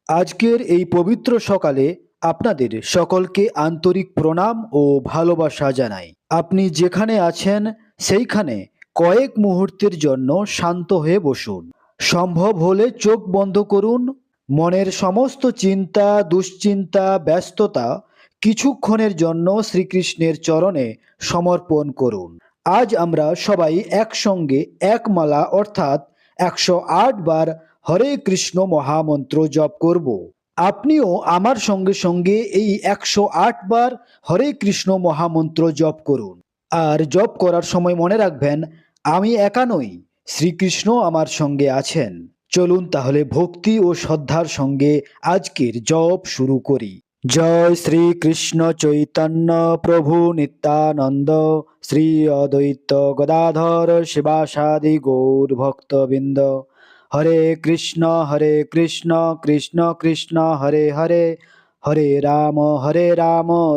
আজকের এই পবিত্র সকালে আপনাদের সকলকে আন্তরিক প্রণাম ও ভালোবাসা জানাই। আপনি যেখানে আছেন সেইখানে কয়েক মুহূর্তের জন্য শান্ত হয়ে বসুন। সম্ভব হলে চোখ বন্ধ করুন। মনের সমস্ত চিন্তা, দুশ্চিন্তা, ব্যস্ততা কিছুক্ষণের জন্য শ্রীকৃষ্ণের চরণে সমর্পণ করুন। আজ আমরা সবাই একসঙ্গে এক মালা অর্থাৎ 108 বার হরে কৃষ্ণ মহামন্ত্র জপ করব। আপনিও আমার সঙ্গে সঙ্গে এই 108 বার হরে কৃষ্ণ মহামন্ত্র জপ করুন। আর জপ করার সময় মনে রাখবেন, আমি একা নই, শ্রীকৃষ্ণ আমার সঙ্গে আছেন। চলুন তাহলে ভক্তি ও শ্রদ্ধার সঙ্গে আজকের জপ শুরু করি। জয় শ্রী কৃষ্ণ চৈতন্য প্রভু নিত্যানন্দ, শ্রী অদ্বৈত গদাধর শিবাসাদি গৌর ভক্তবৃন্দ। হরে কৃষ্ণ কৃষ্ণ কৃষ্ণ হরে হরে, হরে রাম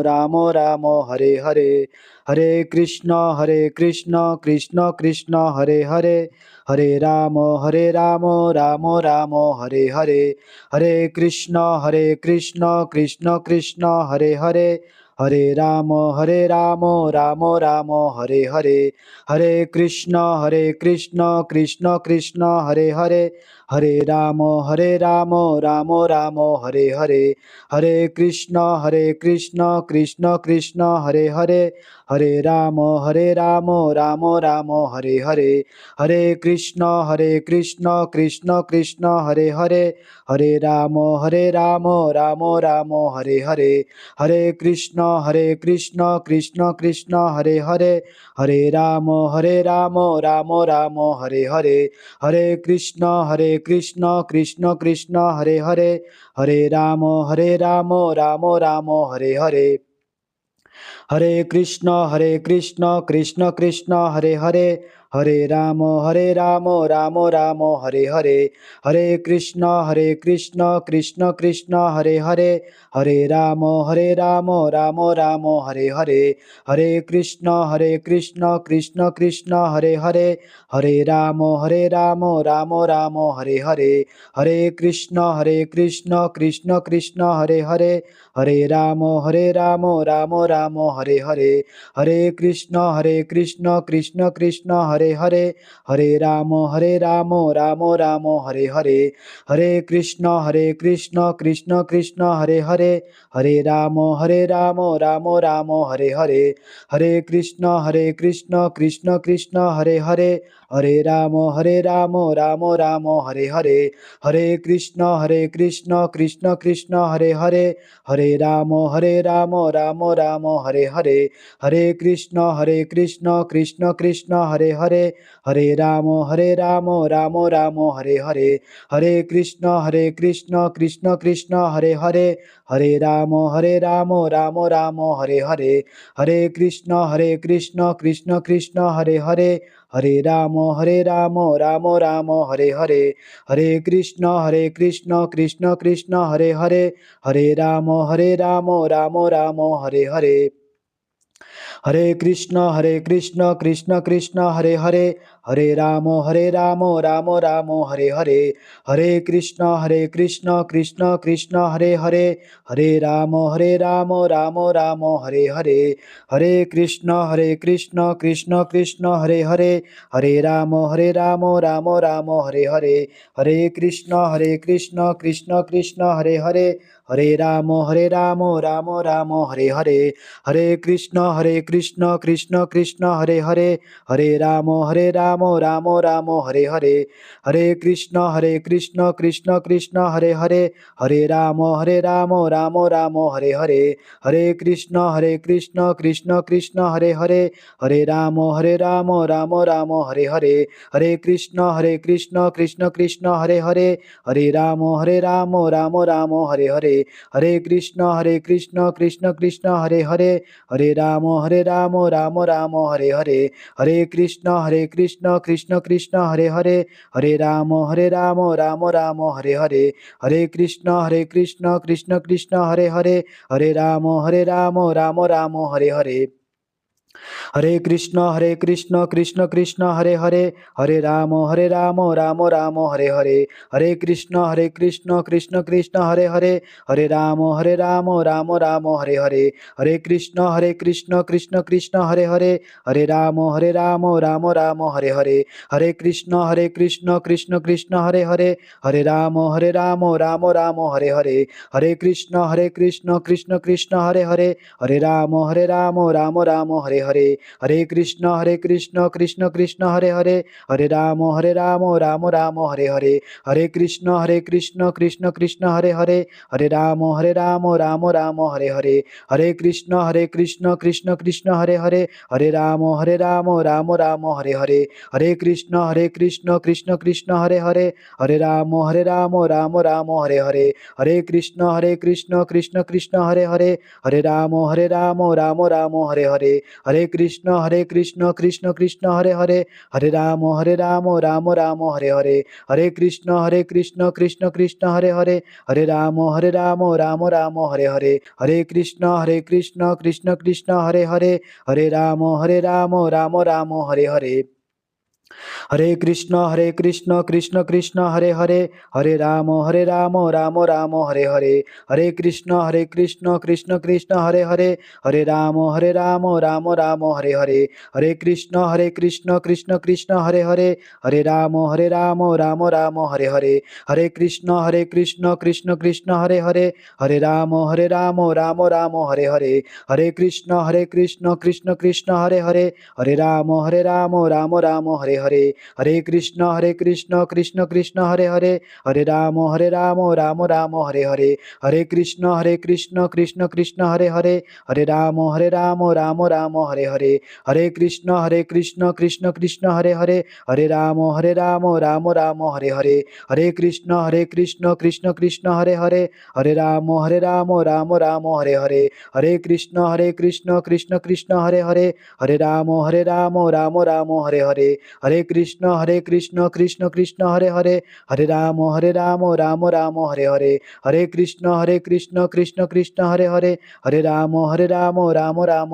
রাম রাম হরে হরে। হরে কৃষ্ণ কৃষ্ণ কৃষ্ণ হরে হরে, হরে রাম রাম রাম হরে হরে। হরে কৃষ্ণ কৃষ্ণ কৃষ্ণ হরে হরে, হরে রাম রাম রাম হরে হরে। হরে কৃষ্ণ কৃষ্ণ কৃষ্ণ হরে হরে, হরে রাম রাম রাম হরে হরে। হরে কৃষ্ণ কৃষ্ণ কৃষ্ণ হরে হরে, হরে রাম রাম রাম হরে হরে। হরে কৃষ্ণ কৃষ্ণ কৃষ্ণ হরে হরে, হরে রাম রাম রাম হরে হরে। হরে কৃষ্ণ কৃষ্ণ কৃষ্ণ হরে হরে, হরে রাম রাম রাম হরে হরে। হরে কৃষ্ণ কৃষ্ণ কৃষ্ণ হরে হরে, হরে রাম রাম রাম হরে হরে। হরে কৃষ্ণ কৃষ্ণ হরে হরে, হরে রাম রাম রাম হরে হরে। হরে কৃষ্ণ কৃষ্ণ কৃষ্ণ হরে হরে, হরে রাম রাম রাম হরে হরে। হরে কৃষ্ণ কৃষ্ণ কৃষ্ণ হরে হরে, হরে রাম রাম রাম হরে হরে। হরে কৃষ্ণ কৃষ্ণ কৃষ্ণ হরে হরে, হরে রাম রাম রাম হরে হরে। হরে কৃষ্ণ কৃষ্ণ কৃষ্ণ হরে হরে, হরে রাম রাম রাম হরে হরে। হরে কৃষ্ণ কৃষ্ণ কৃষ্ণ হরে হরে, হরে রাম রাম রাম হরে হরে। হরে কৃষ্ণ কৃষ্ণ কৃষ্ণ হরে হরে, হরে রাম রাম রাম হরে হরে। হরে কৃষ্ণ কৃষ্ণ কৃষ্ণ হরে হরে, হরে রাম রাম রাম হরে হরে। হরে কৃষ্ণ কৃষ্ণ কৃষ্ণ হরে হরে, হরে রাম রাম রাম হরে হরে। হরে কৃষ্ণ কৃষ্ণ কৃষ্ণ হরে হরে, হরে রাম রাম রাম হরে হরে। হরে কৃষ্ণ কৃষ্ণ কৃষ্ণ হরে হরে, হরে রাম রাম রাম হরে হরে। হরে কৃষ্ণ কৃষ্ণ কৃষ্ণ হরে হরে, হরে রাম রাম রাম হরে হরে। হরে কৃষ্ণ কৃষ্ণ হরে হরে, হরে রাম রাম রাম হরে হরে। হরে কৃষ্ণ কৃষ্ণ হরে হরে, হরে রাম রাম রাম হরে হরে। হরে কৃষ্ণ কৃষ্ণ হরে হরে, হরে রাম রাম রাম হরে হরে। হরে কৃষ্ণ কৃষ্ণ হরে হরে, হরে রাম রাম রাম হরে হরে। হরে কৃষ্ণ কৃষ্ণ হরে হরে, হরে রাম রাম রাম হরে হরে। হরে কৃষ্ণ কৃষ্ণ হরে হরে, হরে রাম রাম রাম হরে হরে। হরে কৃষ্ণ কৃষ্ণ হরে হরে, হরে রাম রাম রাম হরে হরে। হরে কৃষ্ণ কৃষ্ণ হরে হরে, হরে রাম রাম রাম হরে হরে। হরে কৃষ্ণ কৃষ্ণ হরে হরে, হরে রাম রাম রাম হরে হরে। হরে কৃষ্ণ কৃষ্ণ হরে হরে, হরে রাম রাম রাম হরে হরে। হরে কৃষ্ণ কৃষ্ণ কৃষ্ণ হরে হরে, হরে রাম রাম রাম হরে হরে। हरे कृष्ण कृष्ण कृष्ण हरे हरे, हरे राम राम राम हरे हरे, हरे कृष्ण कृष्ण कृष्ण हरे हरे, हरे राम राम राम हरे हरे, हरे कृष्ण कृष्ण कृष्ण हरे हरे, हरे राम राम राम हरे हरे, हरे कृष्ण कृष्ण कृष्ण हरे हरे, हरे राम राम राम हरे हरे, हरे कृष्ण कृष्ण कृष्ण हरे हरे, हरे राम राम राम हरे हरे, हरे कृष्ण कृष्ण कृष्ण हरे हरे, हरे राम राम राम हरे हरे, हरे कृष्ण कृष्ण कृष्ण हरे हरे, हरे राम राम राम हरे हरे, हरे कृष्ण कृष्ण कृष्ण हरे हरे, हरे राम राम राम हरे हरे, हरे कृष्ण कृष्ण कृष्ण हरे हरे, हरे राम राम राम हरे हरे, हरे कृष्ण कृष्ण कृष्ण हरे हरे, हरे राम राम राम हरे हरे, हरे कृष्ण कृष्ण कृष्ण हरे हरे, हरे राम राम राम हरे हरे, हरे कृष्ण कृष्ण कृष्ण हरे हरे, हरे राम राम राम हरे हरे, हरे कृष्ण कृष्ण कृष्ण हरे हरे, हरे राम राम राम हरे हरे, हरे कृष्ण कृष्ण कृष्ण हरे हरे, हरे राम राम राम हरे हरे, हरे कृष्ण कृष्ण कृष्ण हरे हरे, हरे राम राम राम हरे हरे, हरे कृष्ण कृष्ण कृष्ण हरे हरे, हरे राम राम राम हरे हरे, हरे कृष्ण कृष्ण कृष्ण हरे हरे, हरे राम राम राम हरे हरे, हरे कृष्ण कृष्ण कृष्ण हरे हरे, हरे राम राम राम हरे हरे, हरे कृष्ण कृष्ण कृष्ण हरे हरे, हरे राम राम राम हरे हरे, हरे कृष्ण कृष्ण कृष्ण हरे हरे, हरे राम राम राम हरे हरे, हरे कृष्ण कृष्ण कृष्ण हरे हरे, हरे राम राम राम हरे हरे, हरे कृष्ण कृष्ण कृष्ण हरे हरे, हरे राम राम राम हरे हरे, हरे कृष्ण कृष्ण कृष्ण हरे हरे, हरे राम राम राम हरे हरे, हरे कृष्ण कृष्ण कृष्ण हरे हरे, हरे राम राम राम हरे हरे, हरे कृष्ण कृष्ण कृष्ण हरे हरे, हरे राम राम राम हरे हरे, हरे कृष्ण कृष्ण कृष्ण हरे हरे, हरे राम राम राम हरे हरे, हरे कृष्ण कृष्ण कृष्ण हरे हरे, हरे राम राम राम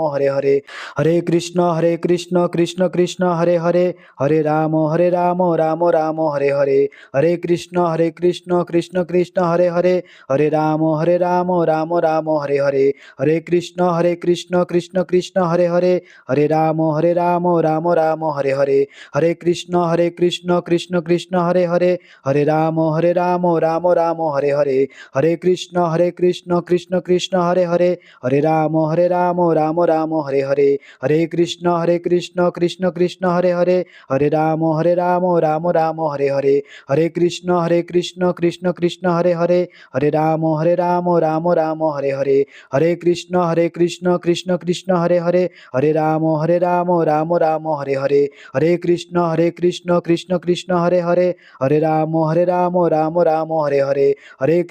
हरे हरे, हरे कृष्ण कृष्ण कृष्ण हरे हरे, हरे राम राम राम हरे हरे, हरे कृष्ण कृष्ण कृष्ण हरे हरे, हरे राम राम राम हरे हरे, हरे कृष्ण कृष्ण कृष्ण हरे हरे, हरे राम राम राम हरे हरे, हरे कृष्ण कृष्ण कृष्ण हरे हरे, हरे राम राम राम हरे हरे, हरे कृष्ण कृष्ण कृष्ण हरे हरे, हरे राम राम राम हरे हरे, हरे कृष्ण कृष्ण कृष्ण हरे हरे, हरे राम राम राम हरे हरे, हरे कृष्ण कृष्ण कृष्ण हरे हरे, हरे राम राम राम हरे हरे, हरे कृष्ण कृष्ण कृष्ण हरे हरे, हरे राम राम राम हरे हरे, हरे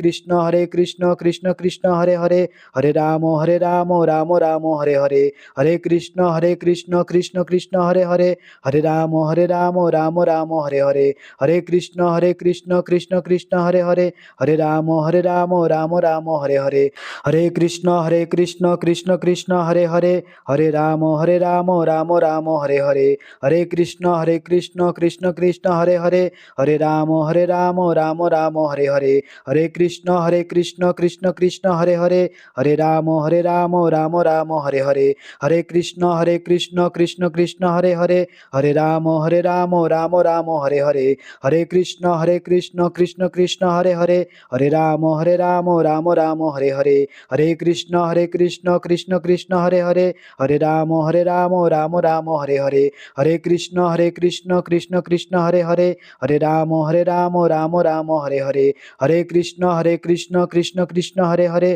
कृष्ण कृष्ण कृष्ण हरे हरे, हरे राम राम राम हरे हरे, हरे कृष्ण कृष्ण कृष्ण हरे हरे, हरे राम राम राम हरे हरे, हरे कृष्ण कृष्ण कृष्ण हरे हरे, हरे राम राम राम हरे हरे, हरे कृष्ण कृष्ण कृष्ण हरे हरे, हरे राम राम राम हरे हरे, हरे कृष्ण कृष्ण कृष्ण हरे हरे, हरे राम राम राम हरे हरे, हरे कृष्ण कृष्ण कृष्ण हरे हरे, हरे राम राम राम हरे हरे, हरे कृष्ण कृष्ण कृष्ण हरे हरे, हरे राम राम राम हरे हरे, हरे कृष्ण कृष्ण कृष्ण हरे हरे, हरे राम राम राम हरे हरे, हरे कृष्ण कृष्ण कृष्ण हरे हरे, हरे राम राम राम हरे हरे, हरे कृष्ण कृष्ण कृष्ण हरे हरे,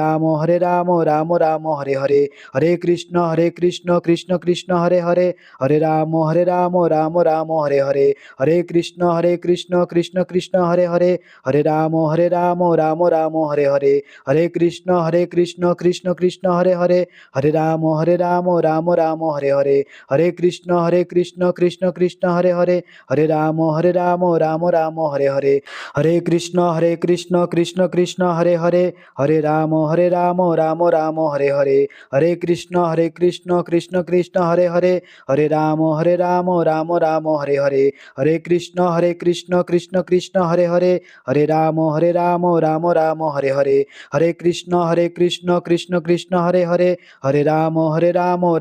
हरे राम राम राम हरे हरे, हरे कृष्ण कृष्ण कृष्ण हरे हरे, हरे राम राम राम हरे हरे, हरे कृष्ण कृष्ण कृष्ण हरे हरे, हरे राम राम राम हरे हरे, हरे कृष्ण कृष्ण कृष्ण हरे हरे, हरे राम राम राम हरे हरे, हरे कृष्ण कृष्ण কৃষ্ণ কৃষ্ণ হরে হরে, হরে রাম রাম রাম হরে হরে, হরে কৃষ্ণ কৃষ্ণ কৃষ্ণ হরে হরে, হরে রাম রাম রাম হরে হরে, হরে কৃষ্ণ কৃষ্ণ কৃষ্ণ হরে হরে, হরে রাম রাম রাম হরে হরে, হরে কৃষ্ণ কৃষ্ণ কৃষ্ণ হরে হরে, হরে রাম রাম রাম হরে হরে, হরে কৃষ্ণ কৃষ্ণ কৃষ্ণ হরে হরে, হরে রাম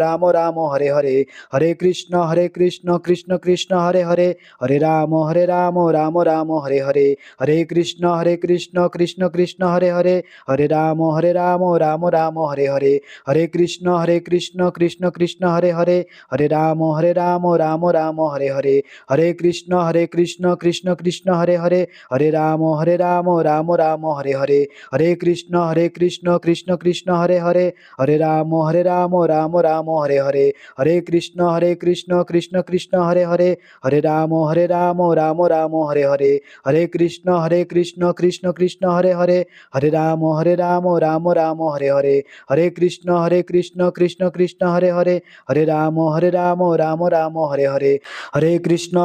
রাম রাম হরে হরে, হরে কৃষ্ণ কৃষ্ণ কৃষ্ণ হরে হরে, হরে রাম রাম রাম হরে হরে, হরে কৃষ্ণ কৃষ্ণ কৃষ্ণ হরে হরে, হরে রাম রাম রাম হরে হরে, হরে কৃষ্ণ কৃষ্ণ কৃষ্ণ হরে হরে, হরে রাম রাম রাম হরে হরে, হরে কৃষ্ণ কৃষ্ণ কৃষ্ণ হরে হরে, হরে রাম রাম রাম হরে হরে, হরে কৃষ্ণ কৃষ্ণ কৃষ্ণ হরে হরে, হরে রাম রাম রাম হরে হরে, হরে কৃষ্ণ কৃষ্ণ কৃষ্ণ হরে হরে, হরে রাম রাম রাম হরে হরে, হরে কৃষ্ণ কৃষ্ণ কৃষ্ণ হরে হরে, হরে রাম রাম রাম হরে হরে, হরে কৃষ্ণ কৃষ্ণ কৃষ্ণ হরে হরে, হরে রাম রাম রাম হরে হরে, হরে কৃষ্ণ কৃষ্ণ কৃষ্ণ হরে হরে, হরে রাম রাম রাম হরে হরে, হরে কৃষ্ণ কৃষ্ণ কৃষ্ণ হরে হরে, হরে রাম রাম রাম হরে হরে, হরে কৃষ্ণ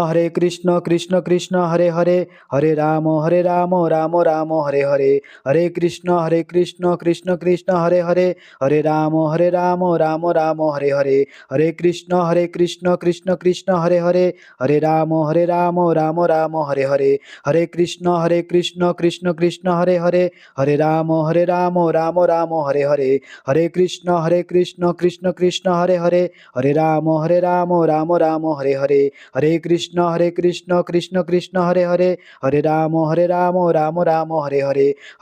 কৃষ্ণ কৃষ্ণ হরে হরে, হরে রাম রাম রাম হরে হরে, হরে কৃষ্ণ কৃষ্ণ কৃষ্ণ হরে হরে, হরে রাম রাম রাম হরে হরে, হরে কৃষ্ণ কৃষ্ণ কৃষ্ণ হরে হরে, হরে রাম রাম রাম হরে হরে, হরে কৃষ্ণ কৃষ্ণ কৃষ্ণ হরে হরে, হরে রাম রাম রাম হরে হরে, হরে কৃষ্ণ কৃষ্ণ কৃষ্ণ হরে হরে, হরে রাম রাম রাম হরে হরে,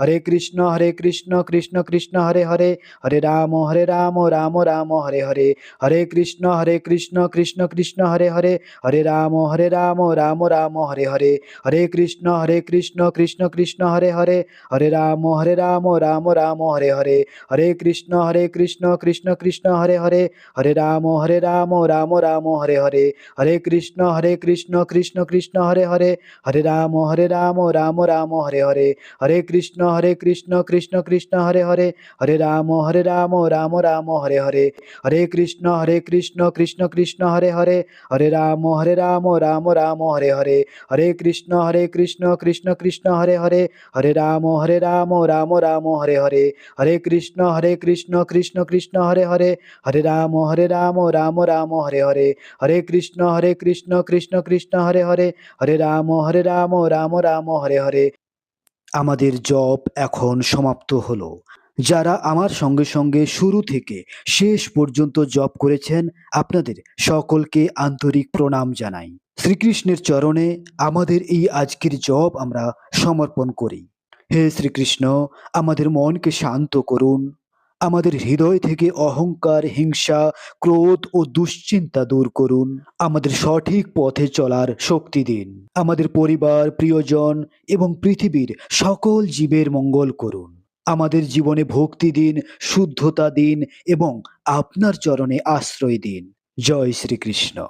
হরে কৃষ্ণ কৃষ্ণ কৃষ্ণ হরে হরে, হরে রাম রাম রাম হরে হরে, হরে কৃষ্ণ কৃষ্ণ কৃষ্ণ হরে হরে, হরে রাম রাম রাম হরে হরে, হরে কৃষ্ণ কৃষ্ণ কৃষ্ণ হরে হরে, হরে রাম রাম রাম হরে হরে, হরে কৃষ্ণ কৃষ্ণ কৃষ্ণ হরে হরে, হরে রাম রাম রাম হরে হরে, হরে কৃষ্ণ কৃষ্ণ কৃষ্ণ হরে হরে, হরে রাম রাম রাম হরে হরে, হরে কৃষ্ণ কৃষ্ণ কৃষ্ণ হরে হরে, হরে রাম রাম রাম হরে হরে, হরে কৃষ্ণ কৃষ্ণ কৃষ্ণ হরে হরে, হরে রাম রাম রাম হরে হরে, হরে কৃষ্ণ কৃষ্ণ কৃষ্ণ হরে হরে, হরে রাম রাম রাম হরে হরে, হরে কৃষ্ণ কৃষ্ণ কৃষ্ণ হরে হরে, হরে রাম রাম রাম হরে হরে। আমাদের জপ এখন সমাপ্ত হলো। যারা আমার সঙ্গে সঙ্গে শুরু থেকে শেষ পর্যন্ত জপ করেছেন আপনাদের সকলকে আন্তরিক প্রণাম জানাই। শ্রীকৃষ্ণের চরণে আমাদের এই আজকের জপ আমরা সমর্পণ করি। হে শ্রীকৃষ্ণ, আমাদের মনকে শান্ত করুন, আমাদের হৃদয় থেকে অহংকার, হিংসা, ক্রোধ ও দুশ্চিন্তা দূর করুন, আমাদের সঠিক পথে চলার শক্তি দিন, আমাদের পরিবার, প্রিয়জন এবং পৃথিবীর সকল জীবের মঙ্গল করুন, আমাদের জীবনে ভক্তি দিন, শুদ্ধতা দিন এবং আপনার চরণে আশ্রয় দিন। জয় শ্রীকৃষ্ণ।